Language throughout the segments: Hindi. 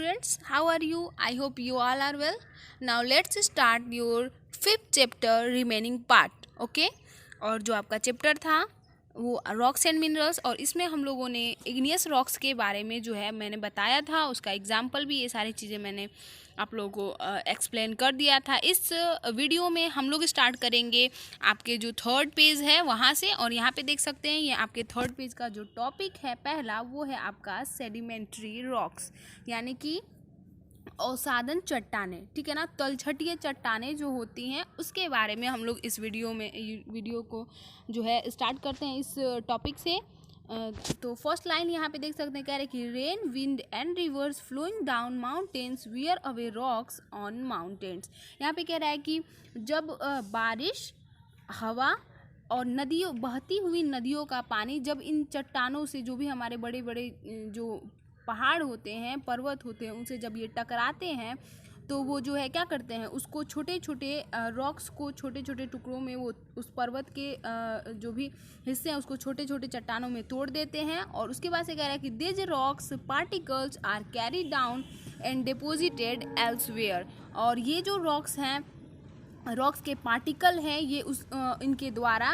students, how are you? I hope you all are well. Now let's start your fifth chapter remaining part. Okay? और जो आपका चैप्टर था वो रॉक्स एंड मिनरल्स, और इसमें हम लोगों ने इग्नियस रॉक्स के बारे में जो है मैंने बताया था, उसका एग्जाम्पल भी, ये सारी चीज़ें मैंने आप लोगों को एक्सप्लेन कर दिया था। इस वीडियो में हम लोग स्टार्ट करेंगे आपके जो थर्ड पेज है वहाँ से, और यहाँ पे देख सकते हैं ये आपके थर्ड पेज का जो टॉपिक है पहला, वो है आपका सेडिमेंट्री रॉक्स, यानी कि असाधन चट्टानें। ठीक है ना, तलछटीय चट्टानें जो होती हैं उसके बारे में हम लोग इस वीडियो को जो है स्टार्ट करते हैं इस टॉपिक से। तो फर्स्ट लाइन यहाँ पे देख सकते हैं, कह रहे कि rain wind and rivers flowing down mountains wear away rocks on mountains. यहाँ पे कह रहा है कि जब बारिश, हवा और नदियों, बहती हुई नदियों का पानी जब इन चट्टानों से, जो भी हमारे बड़े बड़े जो पहाड़ होते हैं, पर्वत होते हैं, उनसे जब ये टकराते हैं तो वो जो है क्या करते हैं, उसको छोटे छोटे रॉक्स को छोटे छोटे टुकड़ों में, वो उस पर्वत के जो भी हिस्से हैं उसको छोटे छोटे चट्टानों में तोड़ देते हैं। और उसके बाद से कह रहा है कि this rocks particles are carried down and deposited elsewhere. और ये जो रॉक्स हैं, रॉक्स के पार्टिकल हैं, ये इनके द्वारा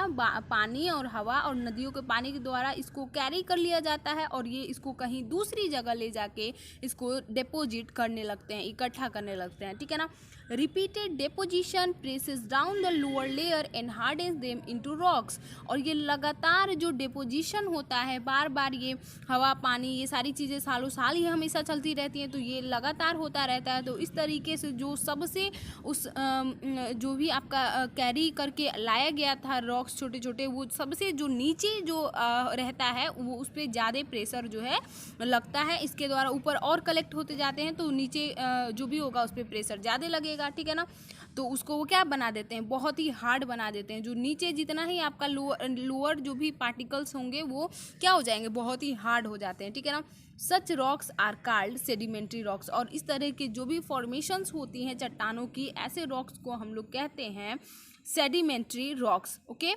पानी और हवा और नदियों के पानी के द्वारा इसको कैरी कर लिया जाता है, और ये इसको कहीं दूसरी जगह ले जाके इसको डिपोजिट करने लगते हैं, इकट्ठा करने लगते हैं। ठीक है ना। Repeated deposition presses down the lower layer and hardens them into rocks. और ये लगातार जो डिपोजिशन होता है, बार बार ये हवा, पानी, ये सारी चीज़ें सालों साल ही हमेशा चलती रहती हैं, तो ये लगातार होता रहता है। तो इस तरीके से जो सबसे उस जो भी आपका कैरी करके लाया गया था रॉक्स छोटे छोटे, वो सबसे जो नीचे जो रहता है वो उस पर ज़्यादा प्रेशर जो है लगता है, इसके द्वारा ऊपर और कलेक्ट होते जाते हैं, तो नीचे जो भी होगा उस पर प्रेशर ज़्यादा लगेगा। ठीक है ना। तो उसको वो क्या बना देते हैं, बहुत ही हार्ड बना देते हैं। जो नीचे जितना ही आपका लोअर जो भी पार्टिकल्स होंगे वो क्या हो जाएंगे, बहुत ही हार्ड हो जाते हैं। ठीक है ना। Such rocks are called sedimentary rocks. और इस तरह की जो भी फॉर्मेशंस होती हैं चट्टानों की, ऐसे रॉक्स को हम लोग कहते हैं सेडिमेंट्री रॉक्स। ओके।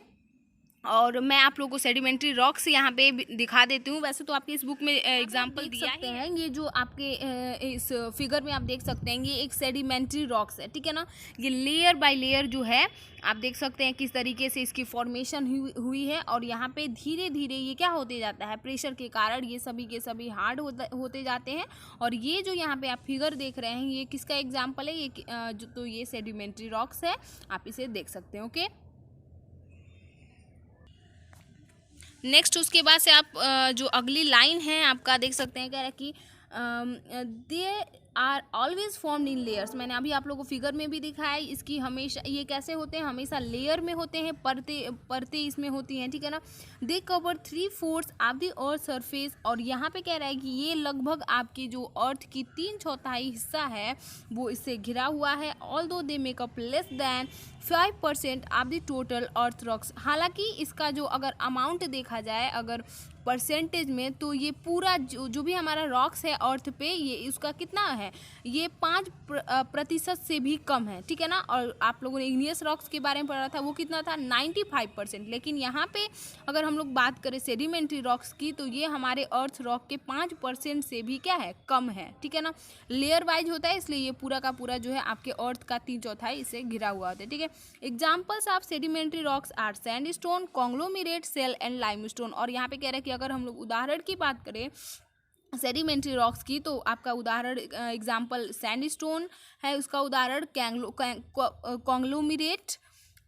और मैं आप लोगों को सेडिमेंट्री रॉक्स यहाँ पे दिखा देती हूँ। वैसे तो आपकी इस बुक में एग्जांपल दिया सकते हैं, ये जो आपके इस फिगर में आप देख सकते हैं, ये एक सेडिमेंट्री रॉक्स है। ठीक है ना। ये लेयर बाय लेयर जो है आप देख सकते हैं किस तरीके से इसकी फॉर्मेशन हुई है, और यहाँ पे धीरे धीरे ये क्या होते जाता है, प्रेशर के कारण ये सभी के सभी हार्ड होते जाते हैं। और ये जो यहाँ पे आप फिगर देख रहे हैं, ये किसका एग्जाम्पल है, ये तो ये सेडिमेंट्री रॉक्स है, आप इसे देख सकते हैं। ओके। नेक्स्ट उसके बाद से आप जो अगली लाइन है आपका देख सकते हैं, कह रहा है कि they are always formed in layers. मैंने अभी आप लोगों को फिगर में भी दिखाया है, इसकी हमेशा ये कैसे होते हैं, हमेशा लेयर में होते हैं, परतें इसमें होती हैं। ठीक है ना। They cover 3/4 of the earth surface. और यहाँ पे कह रहा है कि ये लगभग आपकी जो अर्थ की 3/4 हिस्सा है वो इससे घिरा हुआ है। Although they make up less than 5% of the total earth rocks. हालांकि इसका जो अगर अमाउंट देखा जाए, अगर परसेंटेज में, तो ये पूरा जो भी हमारा रॉक्स है अर्थ पे, ये उसका कितना है, ये 5% से भी कम है। ठीक है ना। और आप लोगों ने इग्नियस रॉक्स के बारे में पढ़ा था, वो कितना था, 95%। लेकिन यहाँ पे अगर हम लोग बात करें सेडिमेंट्री रॉक्स की, तो ये हमारे अर्थ रॉक के 5% से भी क्या है, कम है। ठीक है ना। लेयर वाइज होता है, इसलिए ये पूरा का पूरा जो है आपके अर्थ का 3/4 इससे घिरा हुआ होता है। ठीक है। Examples of sedimentary rocks are sandstone, conglomerate, shale and limestone. और यहाँ पे कह रहा है कि अगर हम लोग उदाहरण की बात करें सेडिमेंट्री रॉक्स की, तो आपका उदाहरण एग्जाम्पल सैंडस्टोन है, उसका उदाहरण कॉन्ग्लोमेरेट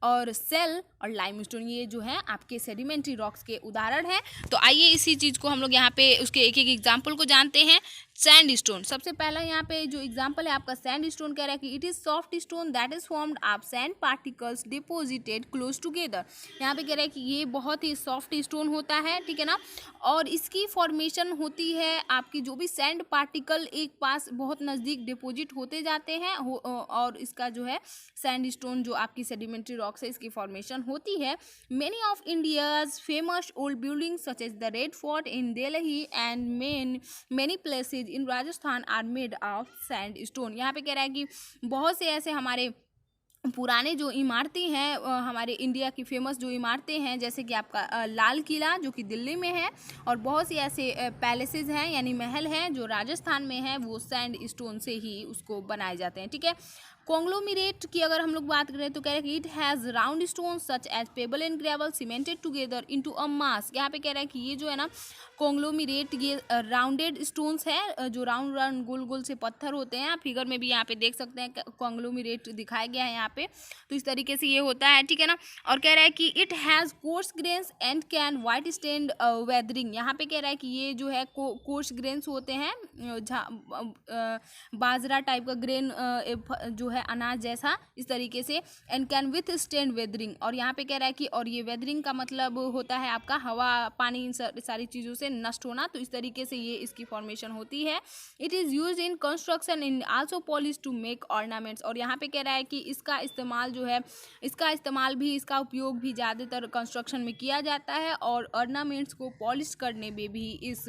और सेल और लाइमस्टोन, ये जो है आपके सेडिमेंट्री रॉक्स के उदाहरण हैं। तो आइए इसी चीज़ को हम लोग यहाँ पे उसके एक एक एग्जाम्पल को जानते हैं। सैंडस्टोन, सबसे पहला यहाँ पे जो एग्जाम्पल है आपका सैंडस्टोन, कह रहा है कि it is soft stone that is formed of sand particles deposited close together. यहाँ पे कह रहा है कि ये बहुत ही सॉफ्ट स्टोन होता है। ठीक है ना। और इसकी फॉर्मेशन होती है, आपकी जो भी सैंड पार्टिकल एक पास बहुत नज़दीक डिपोजिट होते जाते हैं, और इसका जो है सैंडस्टोन जो आपकी सेडिमेंट्री रॉक्स है, इसकी फॉर्मेशन होती है। Many of India's famous old buildings such as the Red Fort in Delhi and many places in Rajasthan are made of sandstone. यहाँ पे कह रहा है कि बहुत से ऐसे हमारे पुराने जो इमारतें हैं हमारे इंडिया की फेमस जो इमारतें हैं, जैसे कि आपका लाल किला जो कि दिल्ली में है, और बहुत सी ऐसे पैलेसेस हैं यानी महल हैं जो राजस्थान में है, वो सैंड स्टोन से ही उसको बनाए जाते हैं। ठीक है। कॉन्ग्लोमरेट की अगर हम लोग बात करें तो कह रहे हैं कि it has round stone such as pebble and gravel cemented together into a mass. यहाँ पे कह रहा है कि ये जो है ना कॉन्ग्लोमरेट, ये राउंडेड स्टोन्स है, जो राउंड राउंड गोल गोल से पत्थर होते हैं। आप फिगर में भी यहाँ पे देख सकते हैं कॉन्ग्लोमरेट दिखाया गया है यहाँ पे, तो इस तरीके से ये होता है। ठीक है ना। और कह रहा है कि it has course grains and can white stand weathering. यहाँ पे कह रहा है कि ये जो है कोर्स ग्रेन्स होते हैं, बाजरा टाइप का ग्रेन जो है अनाज जैसा, इस तरीके से, and can with stand weathering. और यहाँ पे कह रहा है कि और ये वेदरिंग का मतलब होता है आपका हवा पानी इन सारी चीज़ों से नष्ट होना, तो इस तरीके से ये इसकी फॉर्मेशन होती है। It is use in construction in also polish to make ornaments. और यहाँ पे कह रहा है कि इसका इस्तेमाल जो है, इसका उपयोग भी ज़्यादातर कंस्ट्रक्शन में किया जाता है, और ऑर्नामेंट्स को पॉलिश करने में भी इस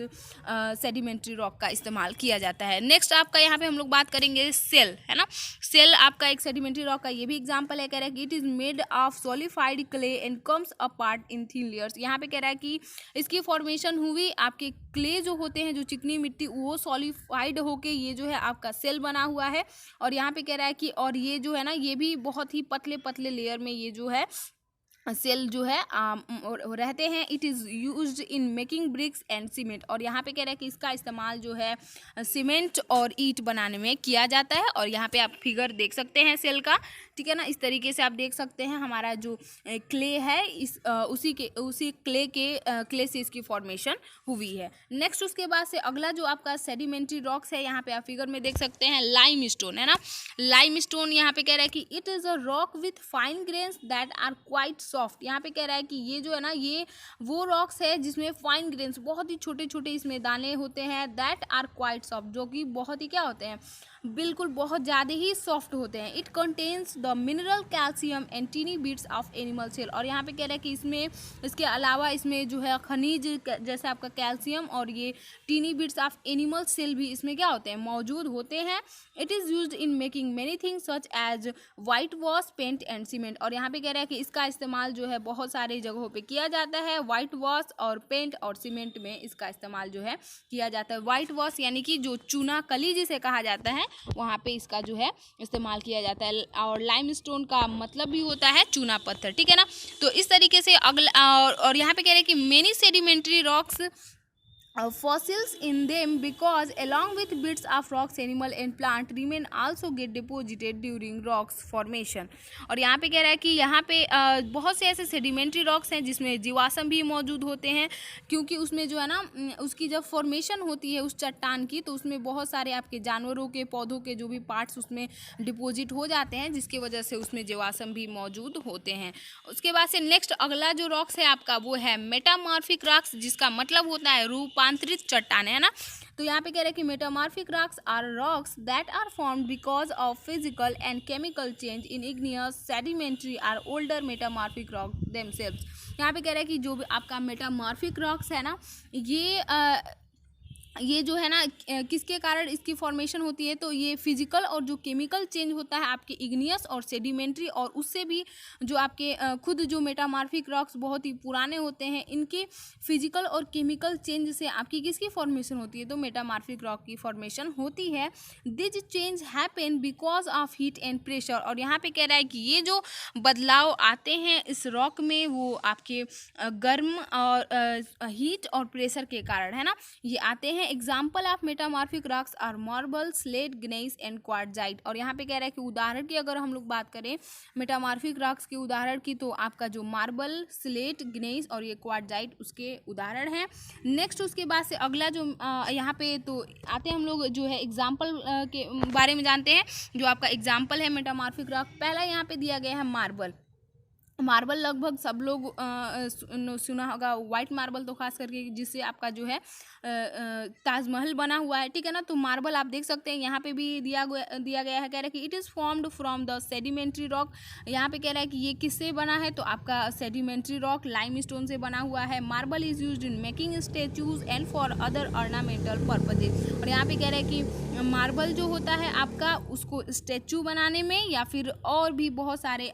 सेडिमेंट्री रॉक का इस्तेमाल किया जाता है। नेक्स्ट आपका यहाँ पे हम लोग बात करेंगे सेल, है ना। सेल आपका एक सेडिमेंट्री रॉक का ये भी एग्जांपल है। कह रहा है कि it is made of solidified clay and comes apart in thin layers. यहाँ पे कह रहा है कि इसकी फॉर्मेशन हुई आपके क्ले जो होते हैं, जो चिकनी मिट्टी, वो सॉलिफाइड होके ये जो है आपका सेल बना हुआ है। और यहाँ पे कह रहा है कि और ये जो है ना, ये भी बहुत ही पतले पतले लेयर में ये जो है सेल जो है रहते हैं। It is used in making bricks and cement. और यहाँ पे कह रहा है कि इसका इस्तेमाल जो है सीमेंट और ईंट बनाने में किया जाता है। और यहाँ पे आप फिगर देख सकते हैं सेल का, ठीक है ना। इस तरीके से आप देख सकते हैं हमारा जो क्ले है, उसी क्ले से इसकी फॉर्मेशन हुई है। नेक्स्ट उसके बाद से अगला जो आपका सेडिमेंट्री रॉक्स है, यहाँ पे आप फिगर में देख सकते हैं लाइम स्टोन, है ना। लाइम स्टोन यहाँ पे कह रहा है कि it is a rock with fine grains that are quite soft. यहाँ पे कह रहा है कि ये जो है ना, ये वो रॉक्स है जिसमें फाइन ग्रेन्स, बहुत ही छोटे छोटे इसमें दाने होते हैं, दैट आर क्वाइट सॉफ्ट, जो कि बहुत ही क्या होते हैं, बिल्कुल बहुत ज़्यादा ही सॉफ्ट होते हैं। It contains the mineral calcium and tiny bits of animal shell. और यहाँ पे कह रहा है कि इसमें इसके अलावा इसमें जो है खनिज जैसे आपका कैल्शियम और ये tiny bits of animal shell भी इसमें क्या होते हैं, मौजूद होते हैं। It is used in making many things such as whitewash, paint and cement. और यहाँ पे कह रहा है कि इसका इस्तेमाल जो है बहुत सारी जगहों पे किया जाता है। वाइट वॉश और पेंट और सीमेंट में इसका इस्तेमाल जो है किया जाता है। वाइट वॉश यानी कि जो चूना कली जिसे कहा जाता है, वहाँ पे इसका जो है इस्तेमाल किया जाता है। और लाइमस्टोन का मतलब भी होता है चूना पत्थर, ठीक है ना। तो इस तरीके से अगला और यहाँ पे कह रहे हैं कि many sedimentary rocks fossils in them because along with bits of rocks animal and plant remain also get deposited during rocks formation। और यहाँ पे कह रहा है कि यहाँ पे बहुत से ऐसे सेडिमेंट्री रॉक्स हैं जिसमें जीवाश्म भी मौजूद होते हैं, क्योंकि उसमें जो है ना उसकी जब फॉर्मेशन होती है उस चट्टान की, तो उसमें बहुत सारे आपके जानवरों के, पौधों के जो भी पार्ट्स उसमें डिपोजिट हो जाते हैं, जिसकी वजह से उसमें जीवाश्म भी मौजूद होते हैं। उसके बाद से नेक्स्ट अगला जो रॉक्स है आपका वो है मेटामॉर्फिक रॉक्स, जिसका मतलब होता है रूपांतरित चट्टान, है ना। तो यहाँ पे कह रहे हैं कि metamorphic rocks are rocks that are formed because of physical and chemical change in igneous sedimentary or older metamorphic rock themselves. यहाँ पे कह रहा है कि जो भी आपका मेटामॉर्फिक रॉक्स है ना, ये जो है ना किसके कारण इसकी फॉर्मेशन होती है, तो ये फिजिकल और जो केमिकल चेंज होता है आपके इग्नियस और सेडिमेंट्री, और उससे भी जो आपके खुद जो मेटामॉर्फिक रॉक्स बहुत ही पुराने होते हैं, इनके फिजिकल और केमिकल चेंज से आपकी किसकी फॉर्मेशन होती है, तो मेटामॉर्फिक रॉक की फॉर्मेशन होती है। This change happen because of heat and pressure. और यहाँ पे कह रहा है कि ये जो बदलाव आते हैं इस रॉक में, वो आपके गर्म और हीट और प्रेशर के कारण, है ना, ये आते हैं। Example of metamorphic rocks are marble, slate, gneiss and quartzite. और यहाँ पे कह रहा है कि उदाहरण की अगर हम लोग बात करें मेटामॉर्फिक रॉक्स के उदाहरण की, तो आपका जो मार्बल, स्लेट, ग्नेइस और ये क्वार्टजाइट उसके उदाहरण हैं। नेक्स्ट उसके बाद से अगला जो यहाँ पे तो आते हैं हम लोग जो है एग्जाम्पल के बारे में जानते हैं। जो आपका एग्जाम्पल है मेटामॉर्फिक रॉक, पहला यहाँ पे दिया गया है मार्बल। मार्बल लगभग सब लोग सुना होगा, वाइट मार्बल तो खास करके, जिससे आपका जो है ताजमहल बना हुआ है, ठीक है ना। तो मार्बल आप देख सकते हैं यहाँ पे भी दिया गया है, कह रहा है कि it is formed from the sedimentary rock. यहाँ पे कह रहा है कि ये किससे बना है, तो आपका सेडिमेंट्री रॉक लाइमस्टोन से बना हुआ है। Marble is used in making statues and for other ornamental purposes. और यहाँ पे कह रहा है कि मार्बल जो होता है आपका, उसको स्टैचू बनाने में या फिर और भी बहुत सारे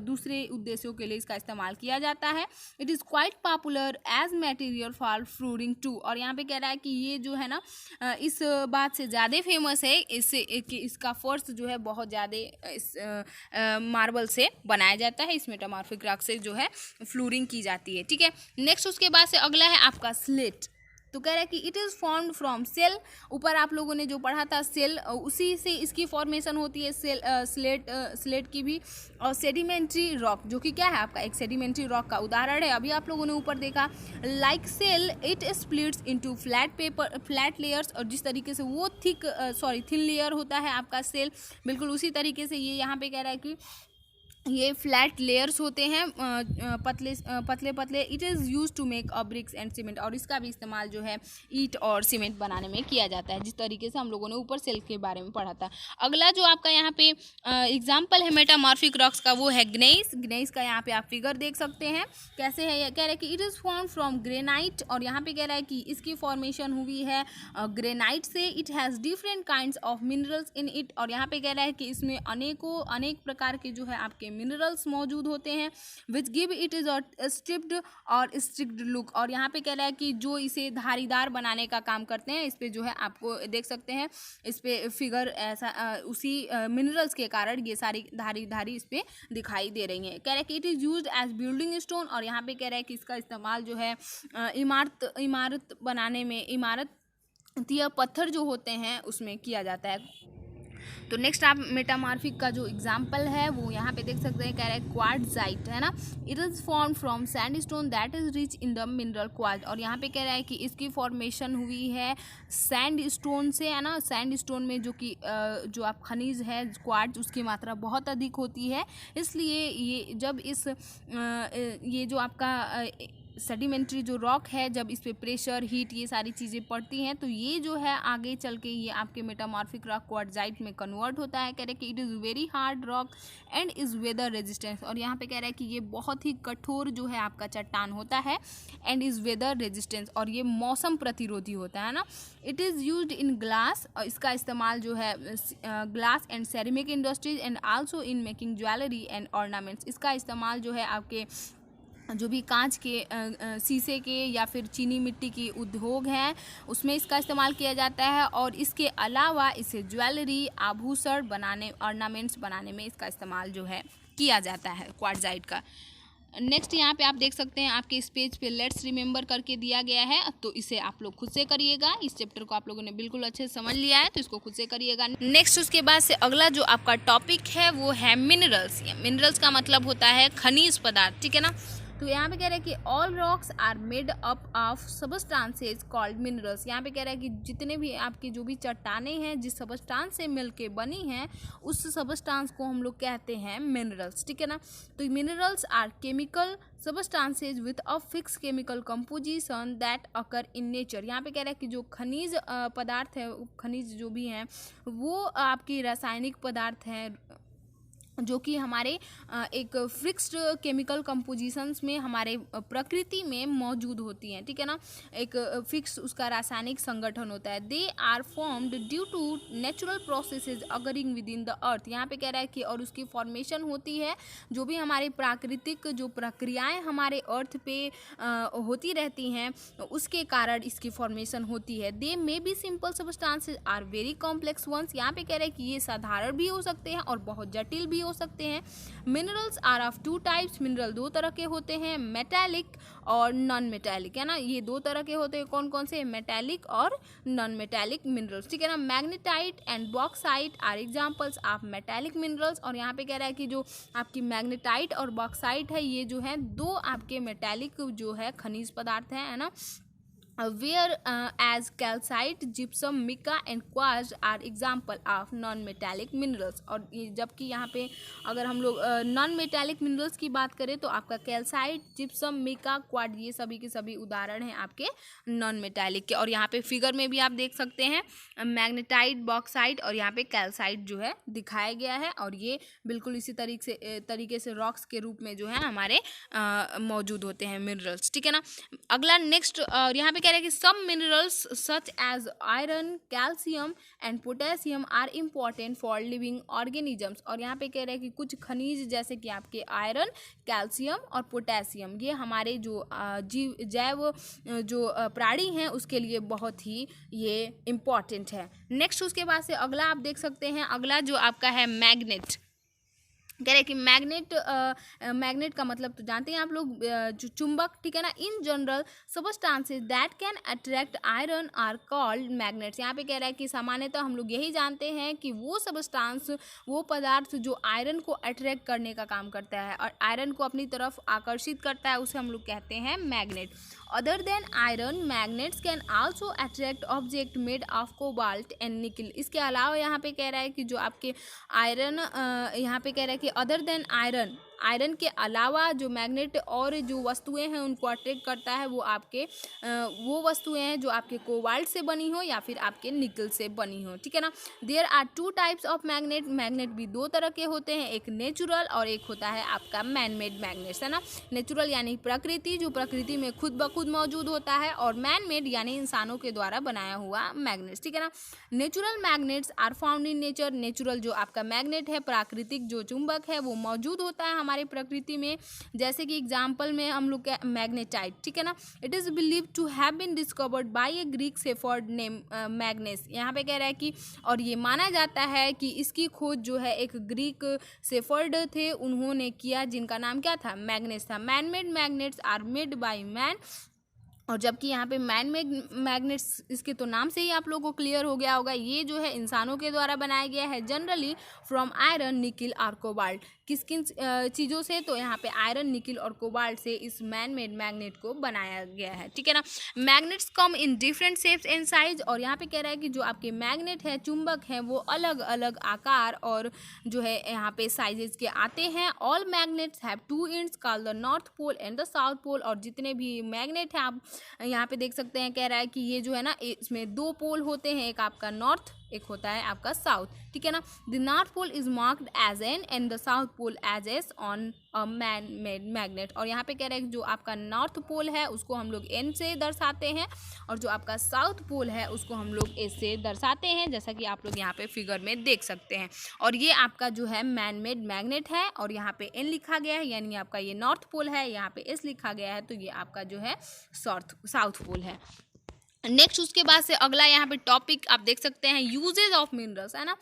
दूसरे उद्देश्यों के लिए इसका इस्तेमाल किया जाता है। It is quite popular as material for flooring too. और यहाँ पे कह रहा है कि ये जो है ना इस बात से ज़्यादा फेमस है इससे कि इसका फर्श जो है बहुत ज़्यादा इस मार्बल से बनाया जाता है, इस मेटामॉर्फिक रॉक से जो है फ्लोरिंग की जाती है, ठीक है। नेक्स्ट उसके बाद से अगला है आपका स्लेट। तो कह रहा है कि it is formed from shale. ऊपर आप लोगों ने जो पढ़ा था सेल, उसी से इसकी फॉर्मेशन होती है सेल स्लेट की भी। और सेडिमेंट्री रॉक जो कि क्या है आपका एक सेडिमेंट्री रॉक का उदाहरण है, अभी आप लोगों ने ऊपर देखा। Like shale it splits into flat layers. और जिस तरीके से वो थिन लेयर होता है आपका सेल, बिल्कुल उसी तरीके से ये यहाँ पे कह रहा है कि ये फ्लैट लेयर्स होते हैं, पतले पतले। It is use to make a bricks and cement. और इसका भी इस्तेमाल जो है ईंट और सीमेंट बनाने में किया जाता है, जिस तरीके से हम लोगों ने ऊपर सेल के बारे में पढ़ा था। अगला जो आपका यहाँ पे एग्जाम्पल है मेटामॉर्फिक रॉक्स का, वो है ग्नेइस। ग्नेइस का यहाँ पे आप फिगर देख सकते हैं कैसे है। कह रहा है कि it is form from granite. और यहाँ पे कह रहा है कि इसकी फॉर्मेशन हुई है ग्रेनाइट से। It has different kinds of minerals in it. और यहाँ पे कह रहा है कि इसमें अनेक प्रकार के जो है आपके मिनरल्स मौजूद होते हैं, which give it is a striped or streaked look. और यहाँ पे कह रहा है कि जो इसे धारीदार बनाने का काम करते हैं, इस पे जो है आपको देख सकते हैं इस पे फिगर ऐसा उसी मिनरल्स के कारण ये सारी धारी इस पे दिखाई दे रही हैं। कह रहा है कि it is used as building stone. और यहाँ पे कह रहा है कि इसका इस्तेमाल जो है इमारत बनाने में, इमारतीय पत्थर जो होते हैं उसमें किया जाता है। तो नेक्स्ट आप मेटामॉर्फिक का जो एग्जाम्पल है वो यहाँ पे देख सकते हैं, कह रहा है क्वार्ट्जाइट, है ना। It is form from sandstone that is rich in the mineral quartz. और यहाँ पे कह रहा है कि इसकी फॉर्मेशन हुई है सैंडस्टोन से, है ना। सैंडस्टोन में जो कि जो आप खनिज है क्वार्ट्ज, उसकी मात्रा बहुत अधिक होती है, इसलिए ये जब ये जो आपका सेडिमेंट्री जो रॉक है, जब इस पे प्रेशर, हीट, ये सारी चीज़ें पड़ती हैं, तो ये जो है आगे चल के ये आपके मेटामॉर्फिक रॉक क्वार्ट्जाइट में कन्वर्ट होता है। कह रहे हैं कि it is very hard rock and is weather resistance. और यहाँ पे कह रहा है कि ये बहुत ही कठोर जो है आपका चट्टान होता है, एंड इज़ वेदर रेजिस्टेंस, और ये मौसम प्रतिरोधी होता है ना। It is used in glass. और इसका इस्तेमाल जो है glass and ceramic industries and also in making jewellery and ornaments. इसका इस्तेमाल जो है आपके जो भी कांच के, शीशे के या फिर चीनी मिट्टी की उद्योग हैं, उसमें इसका इस्तेमाल किया जाता है। और इसके अलावा इसे ज्वेलरी, आभूषण बनाने, ऑर्नामेंट्स बनाने में इसका इस्तेमाल जो है किया जाता है क्वार्ट्जाइट का। नेक्स्ट यहाँ पे आप देख सकते हैं आपके इस पेज पे लेट्स रिमेंबर करके दिया गया है, तो इसे आप लोग खुद से करिएगा। इस चैप्टर को आप लोगों ने बिल्कुल अच्छे से समझ लिया है, तो इसको खुद से करिएगा। नेक्स्ट उसके बाद से अगला जो आपका टॉपिक है वो है मिनरल्स। मिनरल्स का मतलब होता है खनिज पदार्थ, ठीक है ना। तो यहाँ पे कह रहा है कि all rocks are made up of substances called minerals. यहाँ पे कह रहा है कि जितने भी आपकी जो भी चट्टानें हैं जिस सबस्टांस से मिलके बनी हैं, उस सबस्टांस को हम लोग कहते हैं मिनरल्स, ठीक है ना। तो minerals are chemical substances with a fix chemical composition that occur in nature. यहाँ पे कह रहा है कि जो खनिज पदार्थ है, खनिज जो भी हैं, वो आपकी रासायनिक पदार्थ हैं जो कि हमारे एक फिक्स्ड केमिकल कंपोजिशंस में हमारे प्रकृति में मौजूद होती हैं, ठीक है ना। एक फिक्स उसका रासायनिक संगठन होता है। They are formed due to natural processes occurring within the earth. यहाँ पे कह रहा है कि और उसकी फॉर्मेशन होती है जो भी हमारे प्राकृतिक जो प्रक्रियाएं हमारे अर्थ पे होती रहती हैं, उसके कारण इसकी फॉर्मेशन होती है। They may be simple substances are very complex ones. यहाँ पे कह रहे हैं कि ये साधारण भी हो सकते हैं और बहुत जटिल भी हो सकते हैं। Minerals are of two types. Mineral दो तरह के होते हैं, मेटालिक और नॉन मेटालिक, है ना। ये दो तरह के होते हैं, कौन कौन से, मेटालिक और नॉन मेटालिक मिनरल्स, ठीक है ना। Magnetite and bauxite are examples of metallic minerals. और यहाँ पे कह रहा है कि जो आपकी मैग्नेटाइट और बॉक्साइट है, ये जो है दो आपके मेटालिक जो है खनिज पदार्थ है ना। where as calcite, gypsum, mica and quartz are example of non metallic minerals। और जबकि यहाँ पे अगर हम लोग नॉन मेटालिक मिनरल्स की बात करें तो आपका कैल्साइट, जिप्सम, मिका, क्वार्ट्ज ये सभी के सभी उदाहरण हैं आपके नॉन मेटालिक के। और यहाँ पे फिगर में भी आप देख सकते हैं मैग्नेटाइट, बॉक्साइट और यहाँ पे कैल्साइट जो है दिखाया गया है। और ये बिल्कुल इसी तरीके से रॉक्स के रूप में जो है हमारे मौजूद होते हैं मिनरल्स, ठीक है ना। अगला नेक्स्ट, और यहाँ पे कह रहे हैं कि some minerals such as iron, calcium and potassium are important for living organisms. और यहाँ पे कह रहे हैं कि कुछ खनिज जैसे कि आपके आयरन, कैल्शियम और पोटेशियम ये हमारे जो जैव जो प्राणी हैं उसके लिए बहुत ही ये इम्पॉर्टेंट है। नेक्स्ट उसके बाद से अगला आप देख सकते हैं, अगला जो आपका है मैग्नेट। कह रहे हैं कि मैग्नेट का मतलब तो जानते हैं आप लोग, जो चुंबक, ठीक है ना। In general substances that can attract iron are called magnets. यहाँ पे कह रहा है कि सामान्यतः हम लोग यही जानते हैं कि वो सबस्टांस, वो पदार्थ जो आयरन को अट्रैक्ट करने का काम करता है और आयरन को अपनी तरफ आकर्षित करता है उसे हम लोग कहते हैं magnet. Other than iron, magnets can also attract object made of cobalt and निकल। इसके अलावा यहाँ पे कह रहा है कि जो आपके आयरन, यहाँ पे कह रहा है कि अदर देन आयरन के अलावा जो मैग्नेट और जो वस्तुएं हैं उनको अट्रैक्ट करता है वो आपके वो वस्तुएं हैं जो आपके कोबाल्ट से बनी हो या फिर आपके निकल से बनी हो, ठीक है ना। There are two types of magnet. Magnet भी दो तरह के होते हैं, एक नेचुरल और एक होता है आपका मैन मेड मैग्नेट्स, है ना। नेचुरल यानी प्रकृति, जो प्रकृति में खुद ब खुद मौजूद होता है, और मैन मेड यानी इंसानों के द्वारा बनाया हुआ मैग्नेट्स, ठीक है ना। Natural magnets are found in nature. Natural जो आपका मैग्नेट है, प्राकृतिक जो चुंबक है वो मौजूद होता है हमारे प्रकृति में, जैसे कि एग्जाम्पल में हम लोग का मैग्नेटाइट, ठीक है ना। It is believe to have been discovered by a Greek shepherd name Magnes. यहाँ पे कह रहा है कि और ये माना जाता है कि इसकी खोज जो है एक ग्रीक शेफर्ड थे उन्होंने किया, जिनका नाम क्या था, मैग्नेस था। Man made magnets are made by man. और जबकि यहाँ पे मैन मेड मैग्नेट्स, इसके तो नाम से ही आप लोगों को क्लियर हो गया होगा, ये जो है इंसानों के द्वारा बनाया गया है, जनरली फ्रॉम आयरन, निकिल और कोबाल्ट। किस किन चीज़ों से, तो यहाँ पे आयरन, निकिल और कोबाल्ट से इस मैन मेड मैग्नेट को बनाया गया है, ठीक है ना। Magnets come in different shapes and size. और यहाँ पे कह रहा है कि जो आपके मैग्नेट है, चुंबक है, वो अलग अलग आकार और जो है यहाँ पे साइजेस के आते हैं। All magnets have two ends called the north pole and the south pole. और जितने भी मैग्नेट हैं आप यहाँ पे देख सकते हैं, कह रहा है कि ये जो है ना इसमें दो पोल होते हैं, एक आपका नॉर्थ, एक होता है आपका साउथ, ठीक है ना। The north pole is marked as N and the south pole as S on a man made magnet. और यहाँ पे कह रहे हैं कि जो आपका नॉर्थ पोल है उसको हम लोग एन से दर्शाते हैं और जो आपका साउथ पोल है उसको हम लोग एस से दर्शाते हैं, जैसा कि आप लोग यहाँ पे फिगर में देख सकते हैं। और ये आपका जो है मैन मेड मैग्नेट है और यहाँ पे एन लिखा गया है, यानी आपका ये नॉर्थ पोल है, यहाँ पे एस लिखा गया है, तो ये आपका जो है साउथ पोल है। नेक्स्ट उसके बाद से अगला यहाँ पे टॉपिक आप देख सकते हैं, यूजेज ऑफ मिनरल्स, है ना।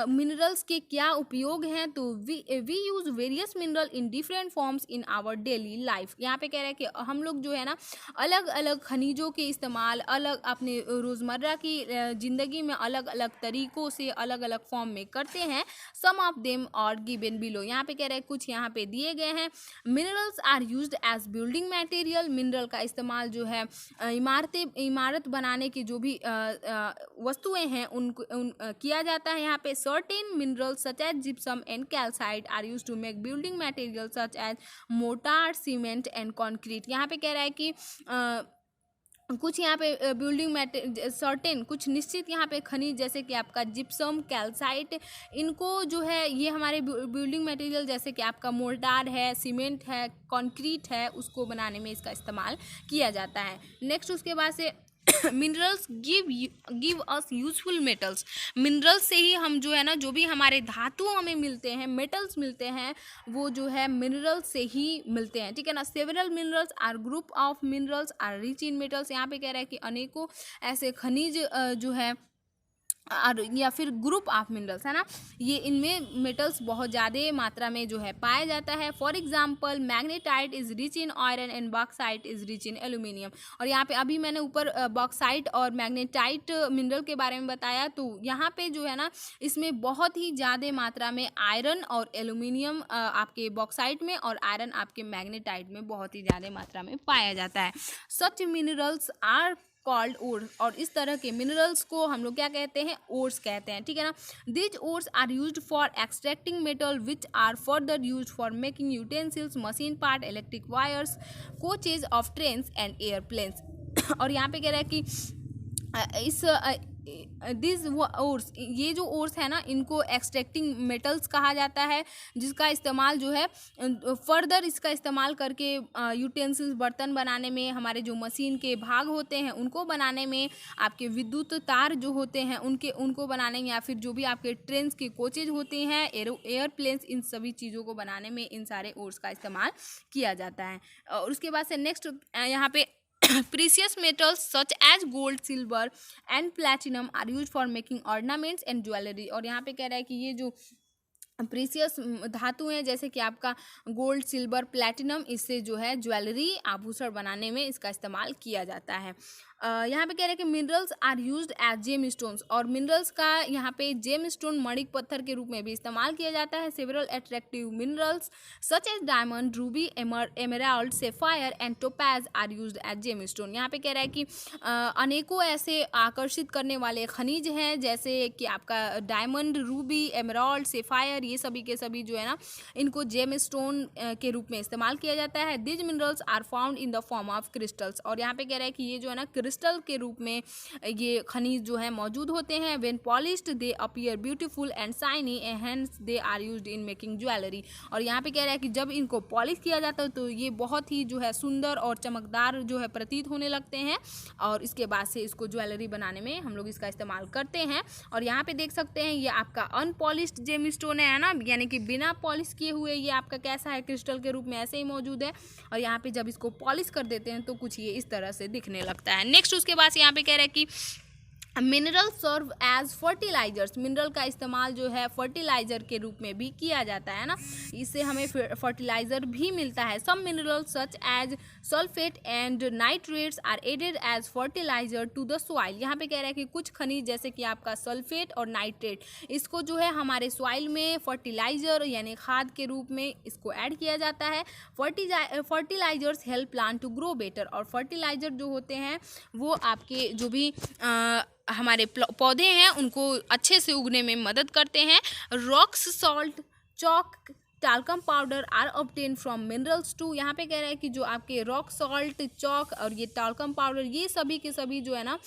मिनरल्स के क्या उपयोग हैं, तो we use various mineral in different forms in our daily life. यहाँ पे कह रहे हैं कि हम लोग जो है ना अलग अलग खनिजों के इस्तेमाल अलग अपने रोज़मर्रा की ज़िंदगी में अलग अलग तरीक़ों से अलग अलग फॉर्म में करते हैं। सम ऑफ देम और गिवन बिलो। यहाँ पे कह रहे हैं कुछ यहाँ पे दिए गए हैं। Minerals are used as building material. Mineral का इस्तेमाल जो है इमारत बनाने की जो भी वस्तुएं हैं उनको किया जाता है। यहाँ पे certain minerals such as gypsum and calcite are used to make building materials such as mortar, cement and concrete। यहाँ पे कह रहा है कि कुछ यहाँ पे बिल्डिंग मैटेरियल सर्टेन कुछ निश्चित यहाँ पे खनिज जैसे कि आपका जिप्सम, कैल्साइट, इनको जो है ये हमारे बिल्डिंग मटेरियल जैसे कि आपका मोर्टार है, सीमेंट है, कंक्रीट है, उसको बनाने में इसका इस्तेमाल किया जाता है। नेक्स्ट उसके बाद से minerals give us useful metals. Minerals से ही हम जो है ना जो भी हमारे धातु हमें मिलते हैं, मेटल्स मिलते हैं, वो जो है मिनरल्स से ही मिलते हैं, ठीक है ना। Several minerals are group of minerals are rich in metals. यहाँ पे कह रहा है कि अनेकों ऐसे खनिज जो है या फिर ग्रुप ऑफ मिनरल्स, है ना, ये इनमें मेटल्स बहुत ज़्यादा मात्रा में जो है पाया जाता है। For example magnetite is rich in iron and bauxite is rich in aluminium. और यहाँ पे अभी मैंने ऊपर बॉक्साइट और मैग्नेटाइट मिनरल के बारे में बताया, तो यहाँ पे जो है ना इसमें बहुत ही ज़्यादा मात्रा में आयरन और एल्यूमिनियम आपके बॉक्साइट में और आयरन आपके मैग्नेटाइट में बहुत ही ज़्यादा मात्रा में पाया जाता है। सच मिनरल्स आर कॉल्ड ओर, और इस तरह के मिनरल्स को हम लोग क्या कहते हैं, ओर्स कहते हैं, ठीक है ना। These ores are used for extracting metal which are further used for making utensils, machine part, electric wires, coaches of trains and airplanes. और यहाँ पे कह रहा है कि इस दिस ओर्स, ये जो ओर्स है ना, इनको एक्सट्रैक्टिंग मेटल्स कहा जाता है, जिसका इस्तेमाल जो है फर्दर इसका इस्तेमाल करके यूटेंसिल्स, बर्तन बनाने में, हमारे जो मशीन के भाग होते हैं उनको बनाने में, आपके विद्युत तार जो होते हैं उनको बनाने में, या फिर जो भी आपके ट्रेन के कोचेज होते हैं, एयरप्लेन्स, इन सभी चीज़ों को बनाने में इन सारे ओर्स का इस्तेमाल किया जाता है। और उसके बाद से नेक्स्ट यहाँ पे precious metals such as gold, silver and platinum are used for making ornaments and jewelry। और यहाँ पे कह रहा है कि ये जो प्रीसियस धातु हैं जैसे कि आपका गोल्ड, सिल्वर, प्लैटिनम, इससे जो है ज्वेलरी, आभूषण बनाने में इसका इस्तेमाल किया जाता है। यहाँ पे कह रहे हैं कि minerals are used as gemstones, और मिनरल्स का यहाँ पे जेम स्टोन, मणिक पत्थर के रूप में भी इस्तेमाल किया जाता है। Several attractive minerals such as diamond, ruby, emerald, sapphire and topaz are used as gemstone. यहाँ पे कह रहा है कि अनेकों ऐसे आकर्षित करने वाले खनिज हैं जैसे कि आपका डायमंड, रूबी, एमराल्ड, सेफायर, ये सभी के सभी जो है ना, इनको जेम स्टोन के रूप में इस्तेमाल किया जाता है। These minerals are found in the form of crystals, और यहाँ पे कह रहा है कि ये जो है ना क्रिस्टल के रूप में ये खनिज जो है मौजूद होते हैं। When polished they appear beautiful and shiny hence they are used in making jewellery. और यहाँ पे कह रहा है कि जब इनको पॉलिश किया जाता है तो ये बहुत ही जो है सुंदर और चमकदार जो है प्रतीत होने लगते हैं, और इसके बाद से इसको ज्वेलरी बनाने में हम लोग इसका इस्तेमाल करते हैं। और यहाँ पे देख सकते हैं ये आपका अनपॉलिश्ड जेम स्टोन है ना, यानी कि बिना पॉलिश किए हुए ये आपका कैसा है, क्रिस्टल के रूप में ऐसे ही मौजूद है। और यहाँ पे जब इसको पॉलिश कर देते हैं तो कुछ ये इस तरह से दिखने लगता है। नेक्स्ट उसके बाद यहाँ पे कह रहे हैं कि mineral serve as fertilisers, mineral का इस्तेमाल जो है फर्टिलाइजर के रूप में भी किया जाता है ना, इससे हमें फर्टिलाइजर भी मिलता है। Some mineral such as sulphate and nitrates are added as fertiliser to the soil. यहाँ पे कह रहा है कि कुछ खनिज जैसे कि आपका सल्फेट और नाइट्रेट, इसको जो है हमारे सॉइल में फर्टिलाइजर यानी खाद के रूप में इसको ऐड किया जाता है। Fertilisers help plant to grow better, और फर्टिलाइजर जो होते हैं वो आपके जो भी हमारे पौधे हैं उनको अच्छे से उगने में मदद करते हैं। Rocks, salt, chalk, talcum powder are obtain from minerals too. यहाँ पे कह रहा है कि जो आपके रॉक सॉल्ट, चॉक और ये टाल्कम पाउडर, ये सभी के सभी जो है ना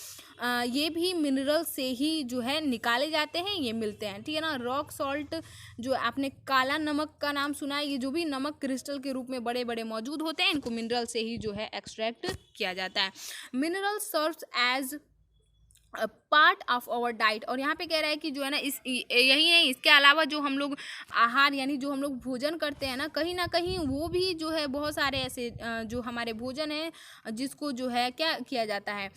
ये भी मिनरल से ही जो है निकाले जाते हैं, ये मिलते हैं, ठीक है ना। रॉक सॉल्ट, जो आपने काला नमक का नाम सुना है, ये जो भी नमक क्रिस्टल के रूप में बड़े बड़े मौजूद होते हैं, इनको मिनरल से ही जो है एक्सट्रैक्ट किया जाता है। Mineral serves as part of our diet, और यहाँ पे कह रहा है कि जो है ना यही नहीं, इसके अलावा जो हम लोग आहार यानी जो हम लोग भोजन करते हैं ना कहीं वो भी जो है बहुत सारे ऐसे जो हमारे भोजन है जिसको जो है क्या किया जाता है,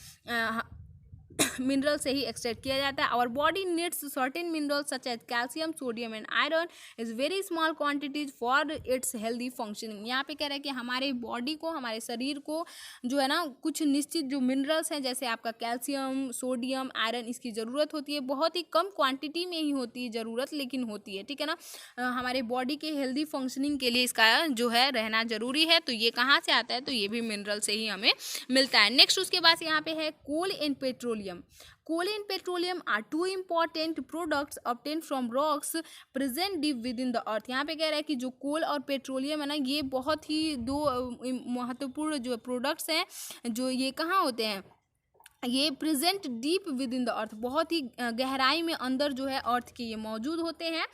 मिनरल से ही एक्सट्रैक्ट किया जाता है। Our body needs certain minerals such as calcium, sodium and iron is very small quantities for its healthy functioning. यहाँ पे कह रहा है कि हमारे बॉडी को, हमारे शरीर को जो है ना कुछ निश्चित जो मिनरल्स हैं जैसे आपका कैल्शियम, सोडियम, आयरन, इसकी ज़रूरत होती है। बहुत ही कम क्वांटिटी में ही होती है ज़रूरत, लेकिन होती है, ठीक है ना। हमारे बॉडी के हेल्दी फंक्शनिंग के लिए इसका जो है रहना ज़रूरी है। तो ये कहाँ से आता है, तो ये भी मिनरल से ही हमें मिलता है। नेक्स्ट उसके बाद यहाँ पे है coal and petroleum. Coal and petroleum are two important products obtained from rocks present deep within the earth। यहाँ पे कह रहा है कि जो कोल और पेट्रोलियम है ना, ये बहुत ही दो महत्वपूर्ण जो प्रोडक्ट्स हैं, जो ये कहाँ होते हैं, ये present deep with in the अर्थ, बहुत ही गहराई में अंदर जो है अर्थ के ये मौजूद होते हैं।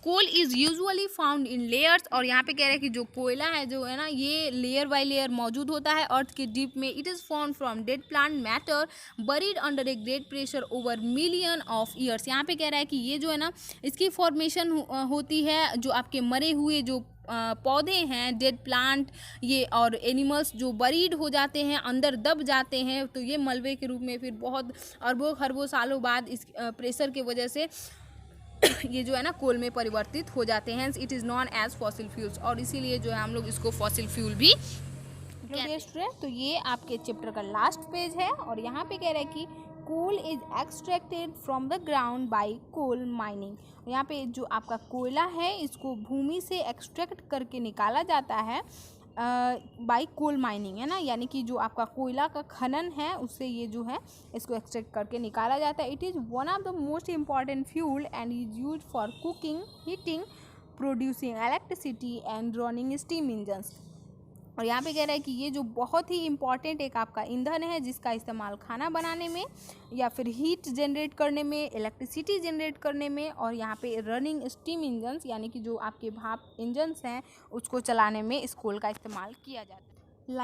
Coal is usually found in layers, और यहाँ पे कह रहे हैं कि जो कोयला है जो है ना, ये लेयर बाय लेयर मौजूद होता है अर्थ के डीप में। It is found from dead plant matter buried under a great pressure over million of years. यहाँ पे कह रहा है कि ये जो है ना, इसकी फॉर्मेशन होती है जो आपके मरे हुए जो पौधे हैं, डेड प्लांट, ये और एनिमल्स जो बरीड हो जाते हैं, अंदर दब जाते हैं, तो ये मलबे के रूप में फिर बहुत अरबों खरबों सालों बाद इस प्रेशर की वजह से ये जो है ना कोल में परिवर्तित हो जाते हैं। It is known as fossil fuels, और इसीलिए जो है हम लोग इसको फॉसिल फ्यूल भी कहते हैं। तो ये आपके चैप्टर का लास्ट पेज है, और यहाँ पे कह रहा है कि coal is extracted from the ground by coal mining. यहाँ पे जो आपका कोयला है इसको भूमि से एक्सट्रैक्ट करके निकाला जाता है बाई कोल माइनिंग, है ना, यानी कि जो आपका कोयला का खनन है उससे ये जो है इसको एक्सट्रैक्ट करके निकाला जाता है। It is one of the most important fuel and is use for cooking, heating, producing electricity and running steam engines. और यहाँ पे कह रहा है कि ये जो बहुत ही इम्पॉर्टेंट एक आपका ईंधन है जिसका इस्तेमाल खाना बनाने में या फिर हीट जनरेट करने में, इलेक्ट्रिसिटी जनरेट करने में, और यहाँ पे रनिंग स्टीम इंजन्स यानी कि जो आपके भाप इंजन्स हैं उसको चलाने में इस कोल का इस्तेमाल किया जाता है।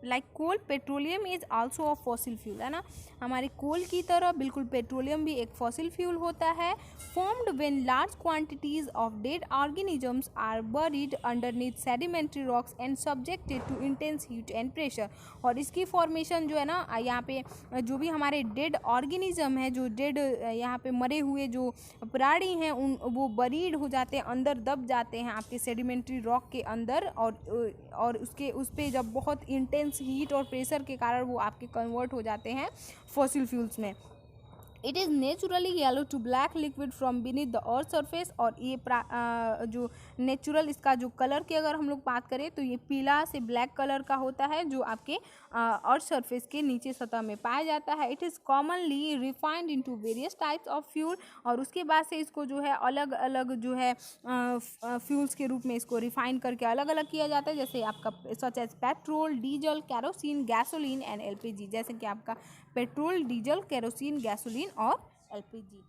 Like coal, petroleum is also a fossil fuel, है ना, हमारे कोल की तरह बिल्कुल पेट्रोलियम भी एक फॉसिल फ्यूल होता है। Formed when large quantities of dead organisms are buried underneath sedimentary rocks and subjected to intense heat and pressure. और इसकी फॉर्मेशन जो है ना, यहाँ पे जो भी हमारे डेड ऑर्गेनिज्म है, जो डेड यहाँ पे मरे हुए जो प्राणी हैं उन वो बरीड हो जाते हैं, अंदर दब जाते हैं आपके सेडिमेंट्री रॉक के अंदर, और उस पर जब बहुत इंटेंस हीट और प्रेशर के कारण वो आपके कन्वर्ट हो जाते हैं फॉसिल फ्यूल्स में। It is naturally yellow to black liquid from beneath the earth surface. और ये जो नेचुरल इसका जो कलर की अगर हम लोग बात करें तो ये पीला से ब्लैक कलर का होता है जो आपके अर्थ सरफेस के नीचे सतह में पाया जाता है। It is commonly refined into various types of fuel. और उसके बाद से इसको जो है अलग अलग जो है फ्यूल्स के रूप में इसको रिफाइन करके अलग अलग किया जाता है, जैसे आपका such as petrol, diesel, kerosene, gasoline and LPG, जैसे कि आपका पेट्रोल, डीजल, केरोसिन, गैसोलीन और एलपीजी।